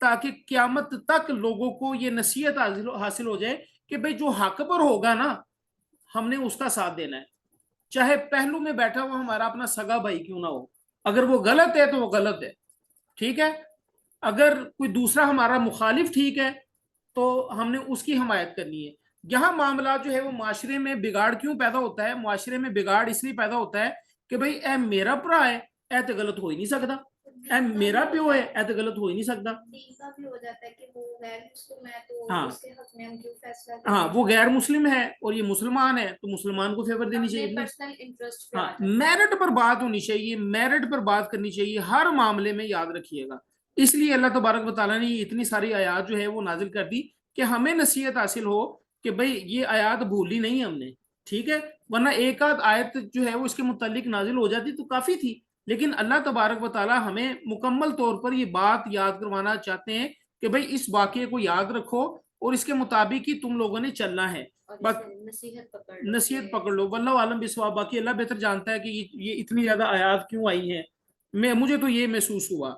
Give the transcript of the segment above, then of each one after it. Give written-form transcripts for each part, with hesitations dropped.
تاکہ قیامت تک لوگوں کو یہ نصیحت حاصل ہو جائے کہ بھئی جو حق پر ہوگا نا ہم نے اس کا ساتھ دینا ہے، چاہے پہلو میں بیٹھا ہوا ہمارا اپنا سگا بھائی کیوں نہ ہو، اگر وہ غلط ہے تو وہ غلط ہے، ٹھیک ہے، اگر کوئی دوسرا ہمارا مخالف ٹھیک ہے تو ہم نے اس کی حمایت کرنی ہے۔ یہاں معاملات جو ہے وہ معاشرے میں بگاڑ کیوں پیدا ہوتا ہے؟ معاشرے میں بگاڑ اس لیے پیدا ہوتا ہے کہ بھئی اے میرا بھرا ہے اے تو غلط ہو ہی نہیں سکتا، اے میرا پیو ہے اے تو غلط ہو ہی نہیں سکتا، بھی ہو جاتا ہے کہ وہ غیر مسلم ہے تو ہاں اس کے حق میں ہم کیوں فیصلہ ہاں وہ غیر مسلم ہے اور یہ مسلمان ہے تو مسلمان کو فیور دینی چاہیے، پرسنل انٹرسٹ پہ ہاں میرٹ پر بات ہونی چاہیے، میرٹ پر بات کرنی چاہیے ہر معاملے میں، یاد رکھیے گا۔ اس لیے اللہ تبارک و تعالیٰ نے اتنی ساری آیات جو ہے وہ نازل کر دی کہ ہمیں نصیحت حاصل ہو کہ بھئی یہ آیات بھولی نہیں ہم نے، ٹھیک ہے، ورنہ ایک آدھ آیت جو ہے وہ اس کے متعلق نازل ہو جاتی تو کافی تھی، لیکن اللہ تبارک و تعالیٰ ہمیں مکمل طور پر یہ بات یاد کروانا چاہتے ہیں کہ بھئی اس واقعے کو یاد رکھو اور اس کے مطابق ہی تم لوگوں نے چلنا ہے، نصیحت پکڑ لو، واللہ عالم بالصواب، باقی اللہ بہتر جانتا ہے کہ یہ اتنی زیادہ آیات کیوں آئی ہیں، مجھے تو یہ محسوس ہوا۔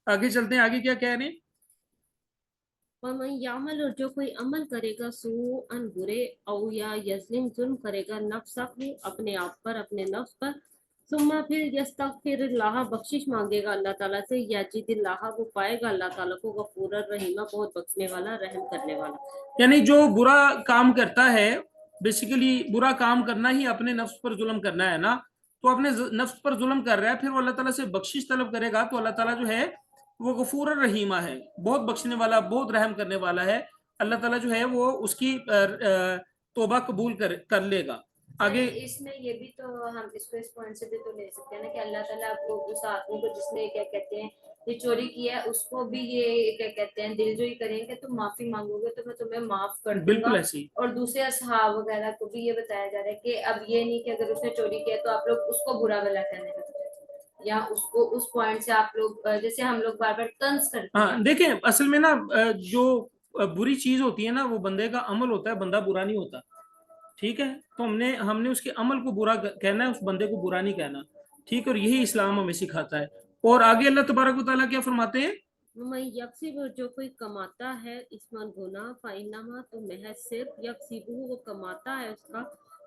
آگے چلتے ہیں، آگے کیا کہہ رہے ہیں؟ وَمَن يَعْمَلْ، اور جو کوئی عمل کرے گا سوءً برے، او یا یظلم ظلم کرے گا نفسہ اپنے آپ پر، اپنے نفس پر، ثم پھر یستغفر اللہ بخشش مانگے گا اللہ تعالیٰ سے، یجد اللہ وہ پائے گا اللہ تعالیٰ کو غفور الرحیم بہت بخشنے والا رحم کرنے والا۔ یعنی جو برا کام کرتا ہے، بیسیکلی برا کام کرنا ہی اپنے نفس پر ظلم کرنا ہے نا، تو اپنے نفس پر ظلم کر رہا ہے، پھر وہ اللہ تعالیٰ سے بخشش طلب کرے گا تو اللہ تعالیٰ جو ہے وہ غفور الرحیمہ ہے، بہت بخشنے والا، بہت رحم کرنے والا ہے، اللہ تعالیٰ جو ہے وہ اس کی توبہ قبول کر لے گا۔ آگے اس میں یہ بھی تو ہم اس کو اس پوائنٹ سے بھی تو لے سکتے ہیں نا کہ اللہ تعالیٰ آپ کو اس آدمی کو جس نے کیا کہتے ہیں یہ چوری کیا ہے اس کو بھی یہ کیا کہتے ہیں دل جوئی کریں کہ تم معافی مانگو گے تو میں تمہیں معاف کر دوں گا، بالکل ایسی، اور دوسرے اصحاب وغیرہ کو بھی یہ بتایا جا رہا ہے کہ اب یہ نہیں کہ اگر اس نے چوری کیا تو آپ لوگ اس کو برا بھلا کہنے لگتے ہیں، یا اس کو اس پوائنٹ سے آپ لوگ جیسے ہم لوگ بار بار طنز کرتے ہیں۔ دیکھیں اصل میں نا جو بری چیز ہوتی ہے نا وہ بندے کا عمل ہوتا ہے، بندہ برا نہیں ہوتا، ٹھیک ہے، تو ہم نے اس کے عمل کو برا کہنا ہے، اس بندے کو برا نہیں کہنا، ٹھیک، اور یہی اسلام ہمیں سکھاتا ہے۔ اور آگے اللہ تبارک و تعالیٰ کیا فرماتے ہیں؟ میں یکسب، جو کوئی کماتا ہے اسمن گناہ، فإنما تو محض صرف یکسب وہ کماتا ہے اس کا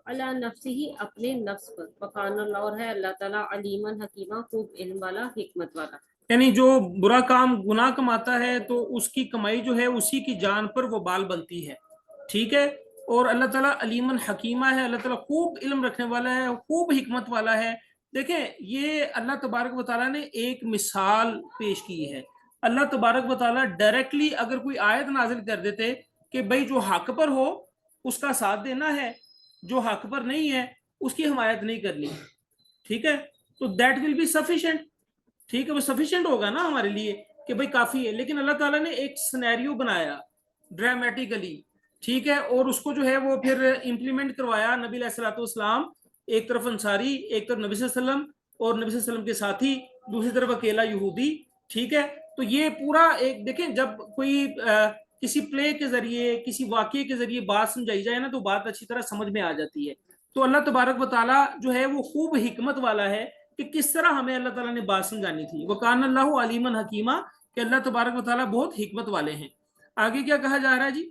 اللہ نفسی ہی اپنے نفس پر، وکان اللہ، اور ہے اللہ تعالیٰ علیمن حکیمہ خوب علم والا حکمت والا۔ یعنی جو برا کام گناہ کماتا ہے تو اس کی کمائی جو ہے اسی کی جان پر وہ بال بنتی ہے، ٹھیک ہے، اور اللہ تعالیٰ علیمن حکیمہ ہے، اللہ تعالیٰ خوب علم رکھنے والا ہے، خوب حکمت والا ہے۔ دیکھیں یہ اللہ تبارک و تعالیٰ نے ایک مثال پیش کی ہے، اللہ تبارک و تعالیٰ ڈائریکٹلی اگر کوئی آیت نازل کر دیتے کہ بھئی جو حق پر ہو اس کا ساتھ دینا ہے، جو حق پر نہیں ہے اس کی حمایت نہیں کرنی، ٹھیک ہے، تو دیٹ ول بی سفیشینٹ، ٹھیک ہے، وہ سفیشینٹ ہوگا نا ہمارے لیے کہ بھئی کافی ہے، لیکن اللہ تعالیٰ نے ایک سینیریو بنایا ڈرامیٹیکلی، ٹھیک ہے، اور اس کو جو ہے وہ پھر امپلیمنٹ کروایا، نبی علیہ الصلوۃ والسلام ایک طرف انصاری، ایک طرف نبی صلی اللہ علیہ وسلم اور نبی صلی اللہ علیہ وسلم کے ساتھی، دوسری طرف اکیلا یہودی، ٹھیک ہے، تو یہ پورا ایک دیکھیں جب کوئی کسی پلے کے ذریعے کسی واقعے کے ذریعے بات سمجھائی جائے نا تو بات اچھی طرح سمجھ میں آ جاتی ہے، تو اللہ تبارک و تعالیٰ جو ہے وہ خوب حکمت والا ہے کہ کس طرح ہمیں اللہ تعالیٰ نے بات سمجھانی تھی، وَكَانَ اللَّهُ عَلِيمًا حَكِيمًا، کہ اللہ تبارک و تعالیٰ بہت حکمت والے ہیں۔ آگے کیا کہا جا رہا ہے جی؟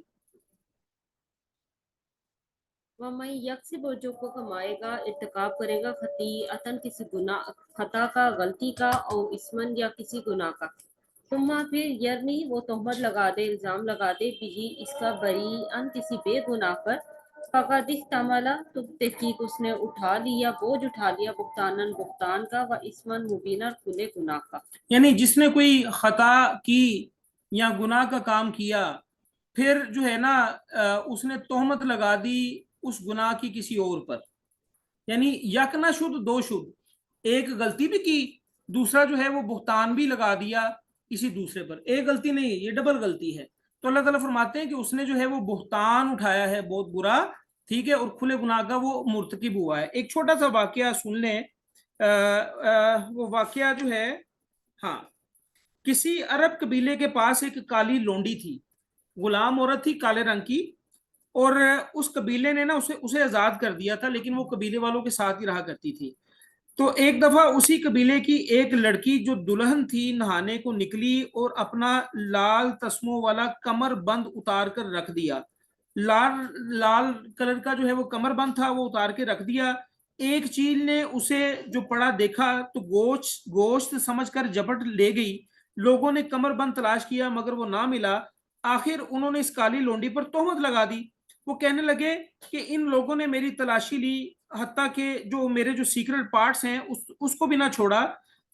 وَمَن یکسب، جو کو کمائے گا، ارتکاب کرے گا خطیئۃ کسی گناہ، خطا کا، غلطی کا، او اسمن یا کسی گناہ کا، ثم پھر یرمی وہ تہمت لگا دے، الزام لگا دے، بھی اس کا بریئن کسی بے گناہ پر، فقد احتمل تو تحقیق اس نے اٹھا لیا، بوجھ اٹھا لیا، بہتانن بہتان کا، و اسمن مبینہ کھلے گناہ کا۔ یعنی جس نے کوئی خطا کی یا گناہ کا کام کیا پھر جو ہے نا اس نے تہمت لگا دی اس گناہ کی کسی اور پر، یعنی یک نہ شد دو شد، ایک غلطی بھی کی، دوسرا جو ہے وہ بہتان بھی لگا دیا کسی دوسرے پر، ایک غلطی نہیں ہے یہ ڈبل غلطی ہے، تو اللہ تعالیٰ فرماتے ہیں کہ اس نے جو ہے وہ بہتان اٹھایا ہے بہت برا، ٹھیک ہے، اور کھلے گناہ کا وہ مرتکب ہوا ہے۔ ایک چھوٹا سا واقعہ سن لیں، وہ واقعہ جو ہے، ہاں، کسی عرب قبیلے کے پاس ایک کالی لونڈی تھی، غلام عورت تھی کالے رنگ کی، اور اس قبیلے نے نا اسے آزاد کر دیا تھا، لیکن وہ قبیلے والوں کے ساتھ ہی رہا کرتی تھی۔ تو ایک دفعہ اسی قبیلے کی ایک لڑکی جو دلہن تھی نہانے کو نکلی اور اپنا لال تسموں والا کمر بند اتار کر رکھ دیا. لال لال کلر کا جو ہے وہ کمر بند تھا، وہ اتار کے رکھ دیا. ایک چیل نے اسے جو پڑا دیکھا تو گوشت سمجھ کر جپٹ لے گئی. لوگوں نے کمر بند تلاش کیا مگر وہ نہ ملا. آخر انہوں نے اس کالی لونڈی پر تہمت لگا دی. وہ کہنے لگے کہ ان لوگوں نے میری تلاشی لی، حتیٰ کہ جو میرے جو سیکرٹ پارٹس ہیں اس کو بھی نہ چھوڑا.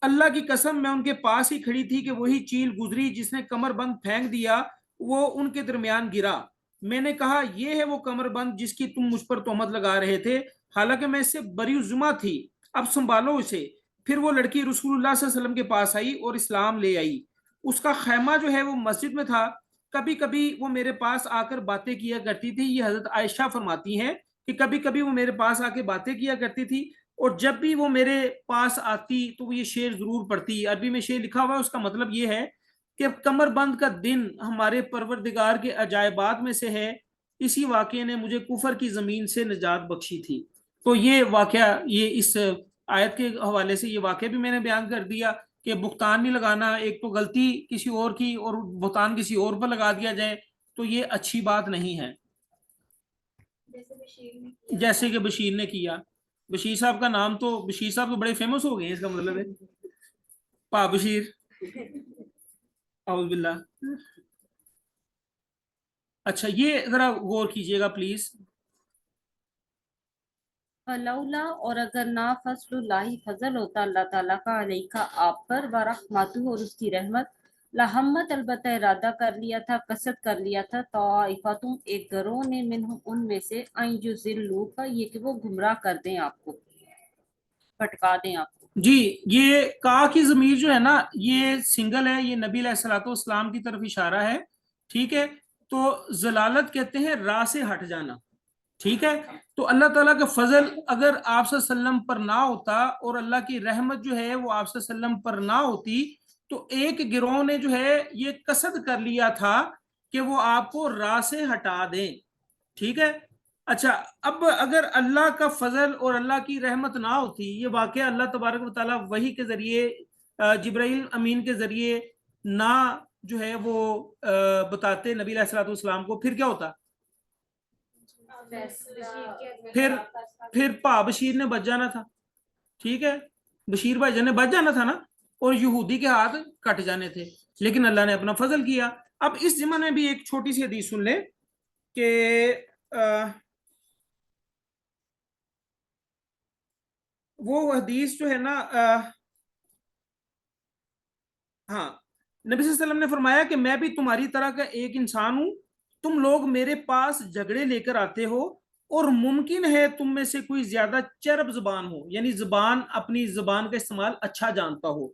اللہ کی قسم میں ان کے پاس ہی کھڑی تھی کہ وہی چیل گزری جس نے کمر بند پھینک دیا، وہ ان کے درمیان گرا. میں نے کہا یہ ہے وہ کمر بند جس کی تم مجھ پر تہمت لگا رہے تھے، حالانکہ میں اس سے بری ذمہ تھی، اب سنبھالو اسے. پھر وہ لڑکی رسول اللہ صلی اللہ علیہ وسلم کے پاس آئی اور اسلام لے آئی. اس کا خیمہ جو ہے وہ مسجد میں تھا. کبھی کبھی وہ میرے پاس آ کر باتیں کیا کرتی تھی. یہ حضرت عائشہ فرماتی ہیں کہ کبھی کبھی وہ میرے پاس آ کے باتیں کیا کرتی تھی، اور جب بھی وہ میرے پاس آتی تو وہ یہ شعر ضرور پڑھتی. عربی میں شعر لکھا ہوا ہے، اس کا مطلب یہ ہے کہ کمر بند کا دن ہمارے پروردگار کے عجائبات میں سے ہے، اسی واقعے نے مجھے کفر کی زمین سے نجات بخشی تھی. تو یہ واقعہ، یہ اس آیت کے حوالے سے یہ واقعہ بھی میں نے بیان کر دیا کہ بہتان نہیں لگانا. ایک تو غلطی کسی اور کی اور بہتان کسی اور پر لگا دیا جائے تو یہ اچھی بات نہیں ہے، جیسے کہ بشیر نے کیا. بشیر صاحب کا نام تو، بشیر صاحب تو بڑے فیمس ہو گئے ہیں، اس کا مطلب ہے پا بشیر، اعوذ باللہ. اچھا یہ ذرا غور کیجئے گا پلیز. فلولا، اور اگر نہ فضل اللہ، فضل ہوتا اللہ تعالیٰ کا علیہ آپ پر، ورحمتہ، اور اس کی رحمت، لہمت، البتہ ارادہ کر لیا تھا، قصد کر لیا تھا، طائفتم، ایک گروہ نے، منہم، ان میں سے، ان یضلوک، یہ کہ وہ گمراہ کر دیں آپ کو، بھٹکا دیں آپ کو. جی یہ کا کی ضمیر جو ہے نا یہ سنگل ہے، یہ نبی علیہ الصلوۃ والسلام کی طرف اشارہ ہے. ٹھیک ہے، تو ضلالت کہتے ہیں راہ سے ہٹ جانا. ٹھیک ہے، تو اللہ تعالیٰ کا فضل اگر آپ صلی اللہ علیہ وسلم پر نہ ہوتا اور اللہ کی رحمت جو ہے وہ آپ صلی اللہ علیہ وسلم پر نہ ہوتی تو ایک گروہ نے جو ہے یہ قصد کر لیا تھا کہ وہ آپ کو راہ سے ہٹا دیں. ٹھیک ہے. اچھا اب اگر اللہ کا فضل اور اللہ کی رحمت نہ ہوتی، یہ واقعہ اللہ تبارک و تعالیٰ وحی کے ذریعے، جبرائیل امین کے ذریعے نہ جو ہے وہ بتاتے نبی علیہ الصلوۃ والسلام کو، پھر کیا ہوتا؟ پھر پا بشیر نے بچ جانا تھا. ٹھیک ہے، بشیر بھائی جان نے بچ جانا تھا نا، اور یہودی کے ہاتھ کٹ جانے تھے، لیکن اللہ نے اپنا فضل کیا. اب اس ضمن میں بھی ایک چھوٹی سی حدیث سن لیں کہ وہ حدیث جو ہے نا، ہاں، نبی صلی اللہ علیہ وسلم نے فرمایا کہ میں بھی تمہاری طرح کا ایک انسان ہوں، تم لوگ میرے پاس جھگڑے لے کر آتے ہو، اور ممکن ہے تم میں سے کوئی زیادہ چرب زبان ہو، یعنی زبان، اپنی زبان کا استعمال اچھا جانتا ہو.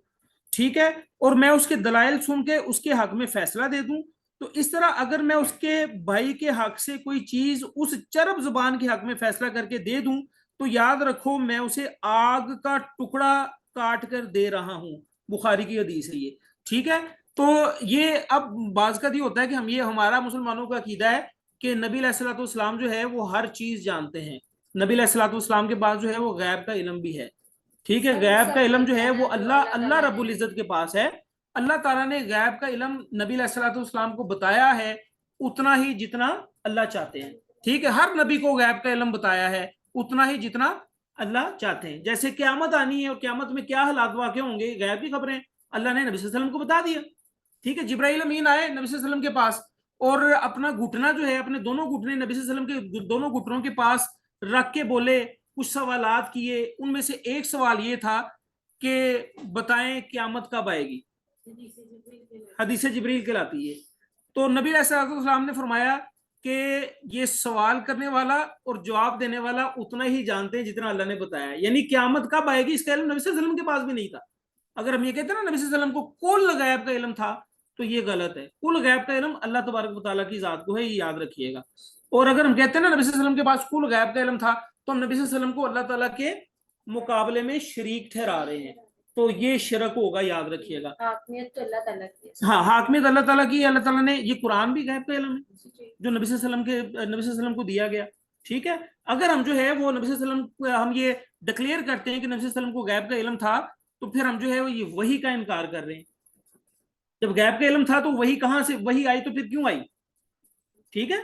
ٹھیک ہے، اور میں اس کے دلائل سن کے اس کے حق میں فیصلہ دے دوں. تو اس طرح اگر میں اس کے بھائی کے حق سے کوئی چیز اس چرب زبان کے حق میں فیصلہ کر کے دے دوں تو یاد رکھو میں اسے آگ کا ٹکڑا کاٹ کر دے رہا ہوں. بخاری کی حدیث ہے یہ. ٹھیک ہے، تو یہ اب بعض کا یہ ہوتا ہے کہ ہم، یہ ہمارا مسلمانوں کا عقیدہ ہے کہ نبی علیہ الصلوۃ والسلام جو ہے وہ ہر چیز جانتے ہیں. نبی علیہ الصلوۃ والسلام کے پاس جو ہے وہ غیب کا علم بھی ہے. ٹھیک ہے، غیب کا علم جو ہے وہ اللہ رب العزت کے پاس ہے. اللہ تعالیٰ نے غیب کا علم نبی علیہ الصلوۃ والسلام کو بتایا ہے اتنا ہی جتنا اللہ چاہتے ہیں. ٹھیک ہے، ہر نبی کو غیب کا علم بتایا ہے اتنا ہی جتنا اللہ چاہتے ہیں. جیسے قیامت آنی ہے اور قیامت میں کیا حالات واقع ہوں گے، غیب کی خبریں اللہ نے نبی صلی اللہ علیہ وسلم کو بتا دیا. ٹھیک ہے، جبرائیل امین آئے نبی صلی اللہ علیہ وسلم کے پاس اور اپنا گھٹنا جو ہے، اپنے دونوں گھٹنے نبی صلی اللہ علیہ وسلم کے دونوں گھٹنوں کے پاس رکھ کے بولے، کچھ سوالات کیے. ان میں سے ایک سوال یہ تھا کہ بتائیں قیامت کب آئے گی. حدیث جبریل کہلاتی ہے. تو نبی علیہ السلام نے فرمایا کہ یہ سوال کرنے والا اور جواب دینے والا اتنا ہی جانتے ہیں جتنا اللہ نے بتایا. یعنی قیامت کب آئے گی اس کا علم نبی صلی اللہ علیہ وسلم کے پاس بھی نہیں تھا. اگر ہم یہ کہتے ہیں نا نبی صلی اللہ علیہ وسلم کو کل غیب کا علم تھا تو یہ غلط ہے. کل غیب کا علم اللہ تبارک و تعالیٰ کی ذات کو ہے، یہ یاد رکھیے گا. اور اگر ہم کہتے ہیں نا نبی صلی اللہ علیہ وسلم کے پاس کل غیب کا علم تھا تو ہم نبی صلی اللہ علیہ وسلم کو اللہ تعالیٰ کے مقابلے میں شریک ٹھہرا رہے ہیں، تو یہ شرک ہوگا، یاد رکھیے گا. حاکمیت تو اللہ تعالیٰ کی ہے. ہاں، حاکمیت اللہ تعالیٰ کی. اللہ تعالیٰ نے، یہ قرآن بھی غیب کا علم ہے جو نبی صلی اللہ علیہ وسلم کو دیا گیا. ٹھیک ہے. اگر ہم جو ہے وہ نبی صلی اللہ علیہ وسلم ہم یہ ڈکلیئر کرتے ہیں کہ نبی صلی اللہ علیہ وسلم کو غیب کا علم تھا, تو پھر ہم جو ہے وہ یہ وحی کا انکار کر رہے ہیں. جب غیب کا علم تھا تو وحی کہاں سے وحی آئی, تو پھر کیوں آئی؟ ٹھیک ہے,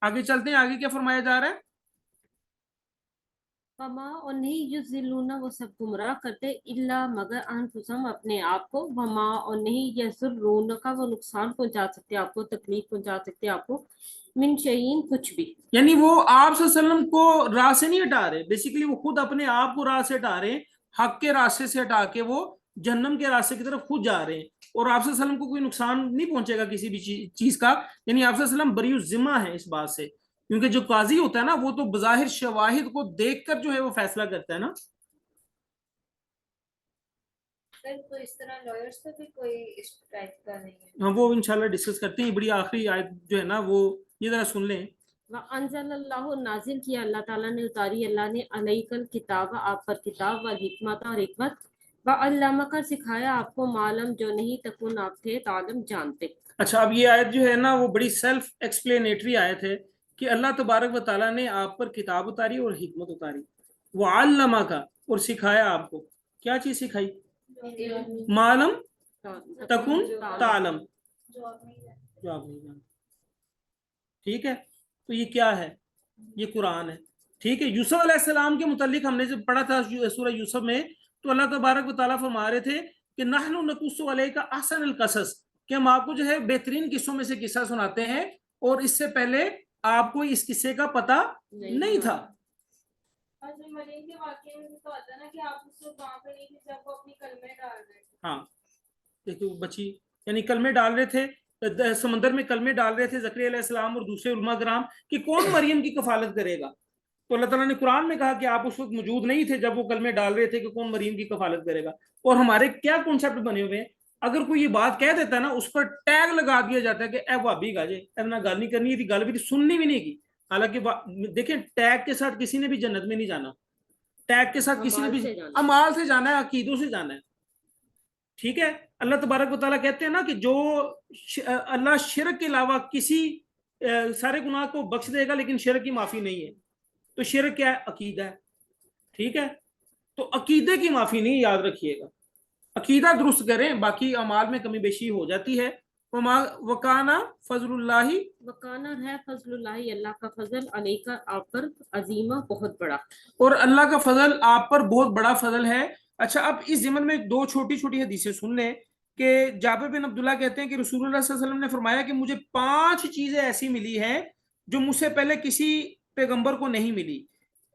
آگے چلتے ہیں. آگے کیا فرمایا جا رہا ہے؟ وما اور نہیں یضلون وہ سب گمراہ کرتے الا مگر انفسہم اپنے آپ کو, وما اور نہیں یضرون کا وہ نقصان پہنچا سکتے آپ کو, تکلیف پہنچا سکتے آپ کو, من شیئین کچھ بھی. یعنی وہ آپ صلی اللہ علیہ وسلم کو راہ سے نہیں ہٹا رہے, بیسیکلی وہ خود اپنے آپ کو راہ سے ہٹا رہے ہیں, حق کے راستے سے ہٹا کے وہ جہنم کے راستے کی طرف خود جا رہے ہیں, اور آپ صلی اللہ علیہ وسلم کو کوئی نقصان نہیں پہنچے گا کسی بھی چیز کا. یعنی آپ صلی اللہ علیہ وسلم بری الذمہ ہے اس بات سے, کیونکہ جو قاضی ہوتا ہے نا وہ تو بظاہر شواہد کو دیکھ کر جو ہے وہ فیصلہ کرتا ہے نا. تو اس طرح لائرز کا بھی کوئی اس ٹائپ کا نہیں ہے. ہم وہ انشاءاللہ ڈسکس کرتے ہیں. بڑی آخری آیت جو ہے نا وہ یہ ذرا سن لیں. وانزل اللہ نازل کیا اللہ تعالیٰ نے, اتاری اللہ نے, علیک الکتاب آپ پر کتاب, والحکمت اور حکمت, وعلمک کر سکھایا آپ کو, معلوم جو نہیں تکن آپ تھے تعلم جانتے. اچھا, اب یہ آیت جو ہے نا وہ بڑی سیلف ایکسپلینیٹری آیت ہے کہ اللہ تبارک و تعالیٰ نے آپ پر کتاب اتاری اور حکمت اتاری, وعلمک اور سکھایا آپ کو. کیا چیز سکھائی؟ معلم تکن تعلم, جو آپ نہیں جانتے. ٹھیک ہے, تو یہ کیا ہے؟ یہ قرآن ہے. ٹھیک ہے, یوسف علیہ السلام کے متعلق ہم نے جب پڑھا تھا سورہ یوسف میں, تو اللہ تبارک و تعالیٰ فرما رہے تھے کہ نحن نقص علیک احسن القصص, کہ ہم آپ کو جو ہے بہترین قصوں میں سے قصہ سناتے ہیں, اور اس سے پہلے آپ کو اس قصے کا پتہ نہیں تھا. مریم کے واقعے میں تو آتا نا کہ آپ اس وقت وہاں پہ نہیں تھے جب وہ اپنی کلمے ڈال رہے تھے. ہاں دیکھیں وہ بچی یعنی کلمے ڈال رہے تھے, سمندر میں کلمے ڈال رہے تھے زکریا علیہ السلام اور دوسرے علماء کرام کہ کون مریم کی کفالت کرے گا. تو اللہ تعالیٰ نے قرآن میں کہا کہ آپ اس وقت موجود نہیں تھے جب وہ کلمے ڈال رہے تھے کہ کون مریم کی کفالت کرے گا. اور ہمارے کیا کانسیپٹ بنے ہوئے ہیں, اگر کوئی یہ بات کہہ دیتا ہے نا اس پر ٹیگ لگا دیا جاتا ہے کہ اے بھابی گا جے نہ گل نہیں کرنی تھی, گل بھی سننی بھی نہیں کی. حالانکہ دیکھیں ٹیگ کے ساتھ کسی نے بھی جنت میں نہیں جانا, ٹیگ کے ساتھ کسی نے بھی امال سے جانا ہے, عقیدوں سے جانا ہے. ٹھیک ہے, اللہ تبارک و تعالیٰ کہتے ہیں نا کہ جو اللہ شرک کے علاوہ کسی سارے گناہ کو بخش دے گا لیکن شرک کی معافی نہیں ہے. تو شرک کیا ہے؟ عقیدہ ہے. ٹھیک ہے, تو عقیدے کی معافی نہیں, یاد رکھیے گا. عقیدہ درست کریں, باقی اعمال میں کمی بیشی ہو جاتی ہے. وکانا فضل اللہ, وکانا ہے فضل اللہ اللہ کا فضل, علیہ آپ پر, عظیمہ بہت بڑا, اور اللہ کا فضل آپ پر بہت بڑا فضل ہے. اچھا, اب اس ضمن میں دو چھوٹی چھوٹی حدیثیں سن لیں کہ جابر بن عبداللہ کہتے ہیں کہ رسول اللہ صلی اللہ علیہ وسلم نے فرمایا کہ مجھے 5 چیزیں ایسی ملی ہیں جو مجھ سے پہلے کسی پیغمبر کو نہیں ملی.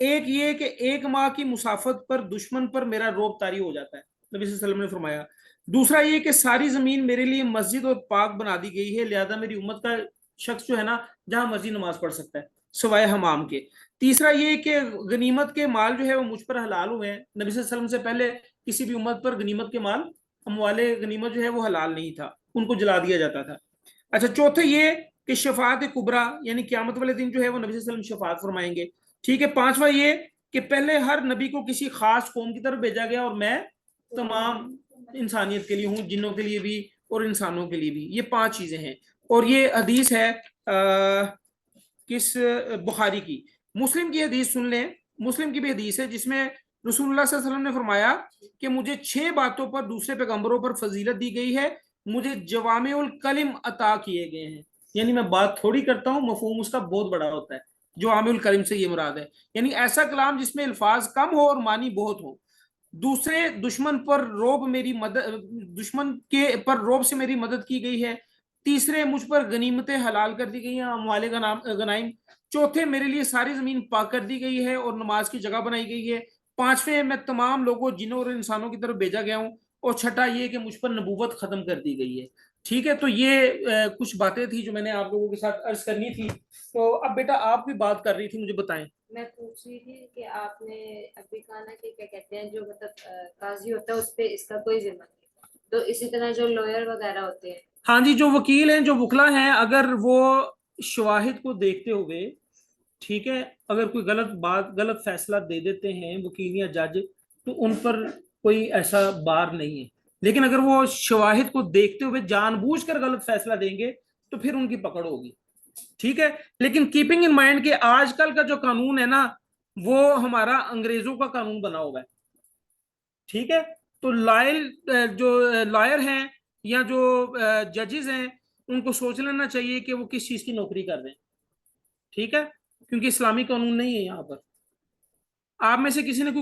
ایک یہ کہ 1 ماہ کی مسافت پر دشمن پر میرا روب طاری ہو جاتا ہے, نبی صلی اللہ علیہ وسلم نے فرمایا. دوسرا یہ کہ ساری زمین میرے لیے مسجد اور پاک بنا دی گئی ہے, لہذا میری امت کا شخص جو ہے نا جہاں مرضی نماز پڑھ سکتا ہے سوائے حمام کے. تیسرا یہ کہ غنیمت کے مال جو ہے وہ مجھ پر حلال ہوئے ہیں, نبی صلی اللہ علیہ وسلم سے پہلے کسی بھی امت پر غنیمت کے مال, اموال غنیمت جو ہے وہ حلال نہیں تھا, ان کو جلا دیا جاتا تھا. اچھا, چوتھے یہ کہ شفاعت کبریٰ یعنی قیامت والے دن جو ہے وہ نبی صلی اللہ علیہ وسلم شفاعت فرمائیں گے. ٹھیک ہے, 5واں یہ کہ پہلے ہر نبی کو کسی خاص قوم کی طرف بھیجا گیا اور میں تمام انسانیت کے لیے ہوں, جنوں کے لیے بھی اور انسانوں کے لیے بھی. یہ 5 چیزیں ہیں, اور یہ حدیث ہے کس بخاری کی. مسلم کی حدیث سن لیں, مسلم کی بھی حدیث ہے جس میں رسول اللہ صلی اللہ علیہ وسلم نے فرمایا کہ مجھے 6 باتوں پر دوسرے پیغمبروں پر فضیلت دی گئی ہے, مجھے جوامع الکلم عطا کیے گئے ہیں. یعنی میں بات تھوڑی کرتا ہوں, مفہوم اس کا بہت بڑا ہوتا ہے. جوامع الکلم سے یہ مراد ہے یعنی ایسا کلام جس میں الفاظ کم ہو اور معنی بہت ہو. دوسرے, دشمن پر روب میری مدد, دشمن کے پر روب سے میری مدد کی گئی ہے. تیسرے, مجھ پر غنیمتیں حلال کر دی گئی ہیں, اموال غنائم. چوتھے, میرے لیے ساری زمین پاک کر دی گئی ہے اور نماز کی جگہ بنائی گئی ہے. 5ویں, میں تمام لوگوں, جنوں اور انسانوں کی طرف بھیجا گیا ہوں. اور 6واں یہ کہ مجھ پر نبوت ختم کر دی گئی ہے. ٹھیک ہے, تو یہ کچھ باتیں تھی جو میں نے آپ لوگوں کے ساتھ عرض کرنی تھی. تو اب بیٹا آپ بھی بات کر رہی تھی, مجھے بتائیں. میں پوچھ رہی تھی کہ آپ نے ابھی کہا نا کہ کیا کہتے ہیں جو مطلب قاضی ہوتا ہے اس پہ اس کا کوئی ذمہ نہیں, تو اسی طرح جو لوئر وغیرہ ہوتے ہیں. ہاں جی, جو وکیل ہیں, جو وکلا ہیں, اگر وہ شواہد کو دیکھتے ہوئے, ٹھیک ہے, اگر کوئی غلط بات, غلط فیصلہ دے دیتے ہیں وکیل یا جج, تو ان پر کوئی ایسا بار نہیں ہے. لیکن اگر وہ شواہد کو دیکھتے ہوئے جان بوجھ کر غلط فیصلہ دیں گے تو پھر ان کی پکڑ ہوگی. ٹھیک ہے. لیکن کیپنگ ان مائنڈ کہ آج کل کا جو قانون ہے نا وہ ہمارا انگریزوں کا قانون بنا ہوا ہے. ٹھیک ہے. تو جو لائر ہیں یا جو ججز ہیں ان کو سوچ لینا چاہیے کہ وہ کس چیز کی نوکری کر رہے ہیں. ٹھیک ہے. کیونکہ اسلامی قانون نہیں ہے یہاں پر. آپ میں سے کسی نے